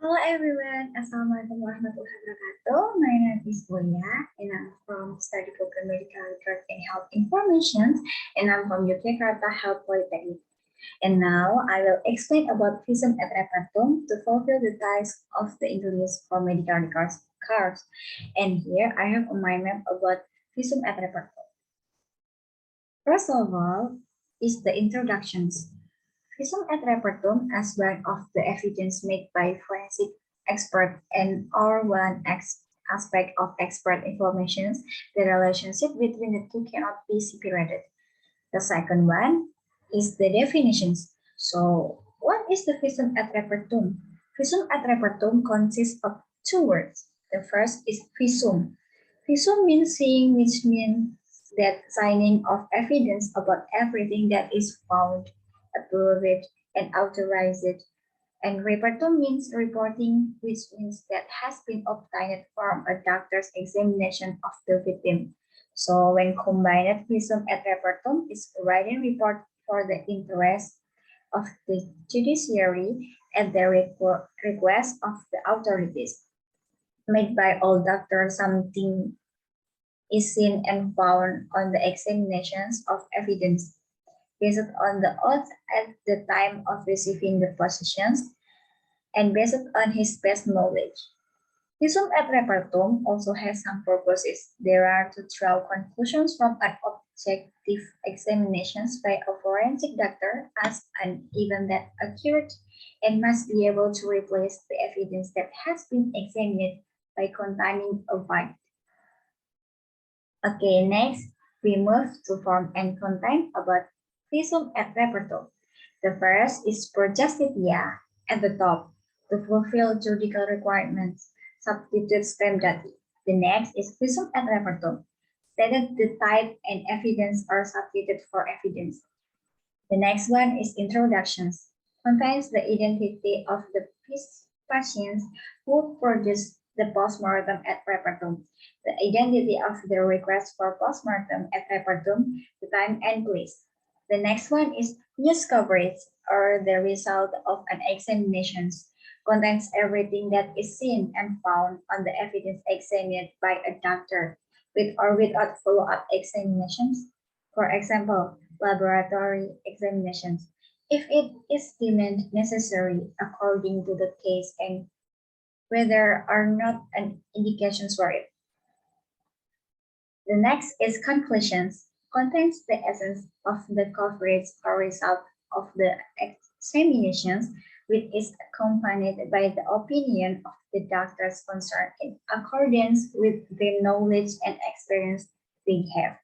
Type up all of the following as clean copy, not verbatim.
Hello everyone, Assalamualaikum warahmatullahi wabarakatuh. My name is Ulya and I'm from Study Program Medical Record and Health Information and I'm from Yogyakarta Health Polytechnic. And now I will explain about Visum Et Repertum to fulfill the task of the introduced for medical records. And here I have a mind map about Visum Et Repertum. First of all is the introductions. Visum et repertum as one of the evidence made by forensic expert and or one aspect of expert information, the relationship between the two cannot be separated. The second one is the definitions. So what is the visum et repertum? Visum et repertum consists of two words. The first is visum. Visum means seeing, which means that signing of evidence about everything that is found, approved, and authorized. And repertum means reporting, which means that has been obtained from a doctor's examination of the victim. So when combined, visum et repertum is a writing report for the interest of the judiciary at the request of the authorities. Made by all doctors, something is seen and found on the examinations of evidence based on the oath at the time of receiving the possessions and based on his best knowledge. Visum et repertum also has some purposes. There are to draw conclusions from an objective examinations by a forensic doctor as an event that occurred and must be able to replace the evidence that has been examined by containing a fact. Okay, next we move to form and content about Visum et repertum. The first is per justitia at the top to fulfill judicial requirements, substitute stem dati. The next is visum et repertum, stated the type and evidence are substituted for evidence. The next one is introductions, contains the identity of the patients who produced the postmortem et repertum, the identity of the request for postmortem et repertum, the time and place. The next one is news coverage or the result of an examination, contains everything that is seen and found on the evidence examined by a doctor with or without follow-up examinations. For example, laboratory examinations, if it is deemed necessary according to the case and whether or not an indications for it. The next is conclusions, contains the essence of the coverage or result of the examinations, which is accompanied by the opinion of the doctors concerned in accordance with the knowledge and experience they have.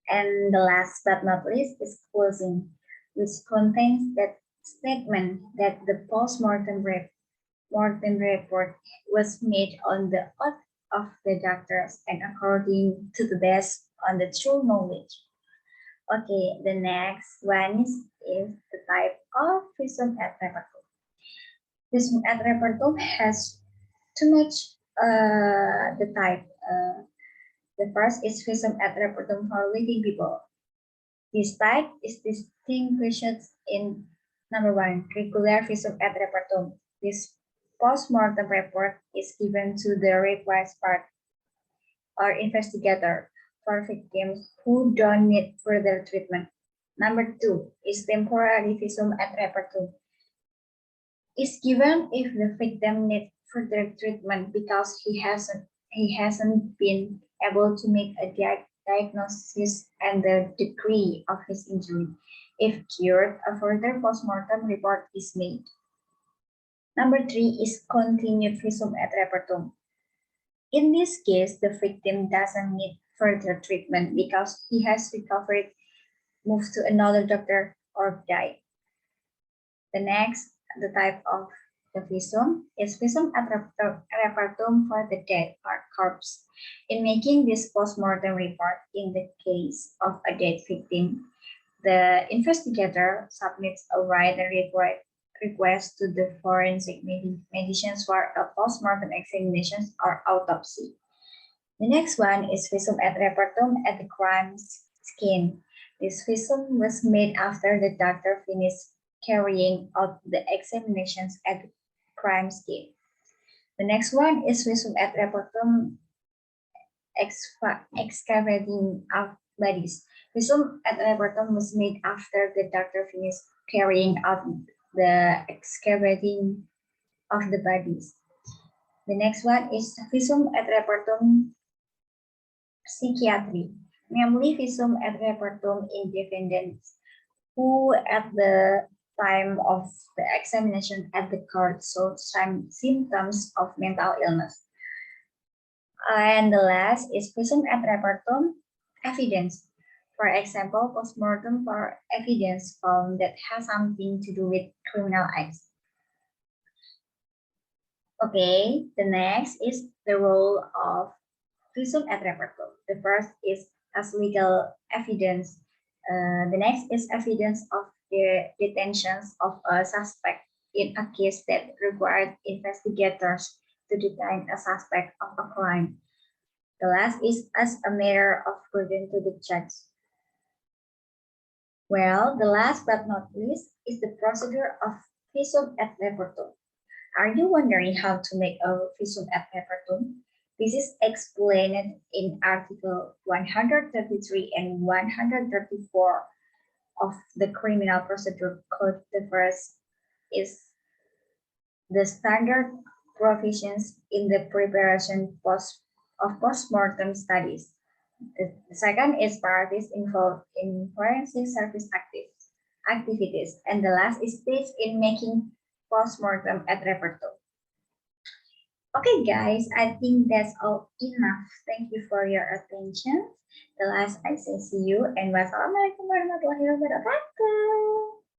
And the last but not least is closing, which contains that statement that the postmortem report was made on the oath of the doctors and according to the best on the true knowledge. Okay, the next one is the type of visum et repertum. Visum et repertum has too much the type. The first is visum et repertum for living people. This type is distinguished in number one, regular visum et repertum. This postmortem report is given to the request part or investigator for victims who don't need further treatment. Number two is temporary visum et repertum. Is given if the victim needs further treatment because he hasn't been able to make a diagnosis and the degree of his injury. If cured, a further postmortem report is made. Number three is continued visum et repertum. In this case, the victim doesn't need further treatment because he has recovered, moved to another doctor, or died. The next, the type of the visum is visum et repertum for the dead or corpse. In making this postmortem report in the case of a dead victim, the investigator submits a written request to the forensic medicines for a postmortem examination or autopsy. The next one is visum et repertum at the crime scene. This visum was made after the doctor finished carrying out the examinations at crime scene. The next one is Visum Et Repertum excavating out bodies. Visum Et Repertum was made after the doctor finished carrying out the excavating of the bodies. The next one is Visum Et Repertum psychiatry, namely Visum Et Repertum in defendants who at the time of the examination at the court showed some symptoms of mental illness. And the last is Visum Et Repertum evidence. For example, postmortem for evidence found that has something to do with criminal acts. Okay, the next is the role of Visum Et Repertum. The first is as legal evidence. The next is evidence of the detentions of a suspect in a case that required investigators to detain a suspect of a crime. The last is as a matter of burden to the judge. Well, the last but not least is the procedure of Visum Et Repertum. Are you wondering how to make a Visum Et Repertum? This is explained in Article 133 and 134 of the Criminal Procedure Code. The first is the standard provisions in the preparation of postmortem studies. The second is parties involved in forensic service activities. And the last is stage in making postmortem et repertum. Okay, guys, I think that's all enough. Thank you for your attention. The last I say see you and wassalamualaikum warahmatullahi wabarakatuh.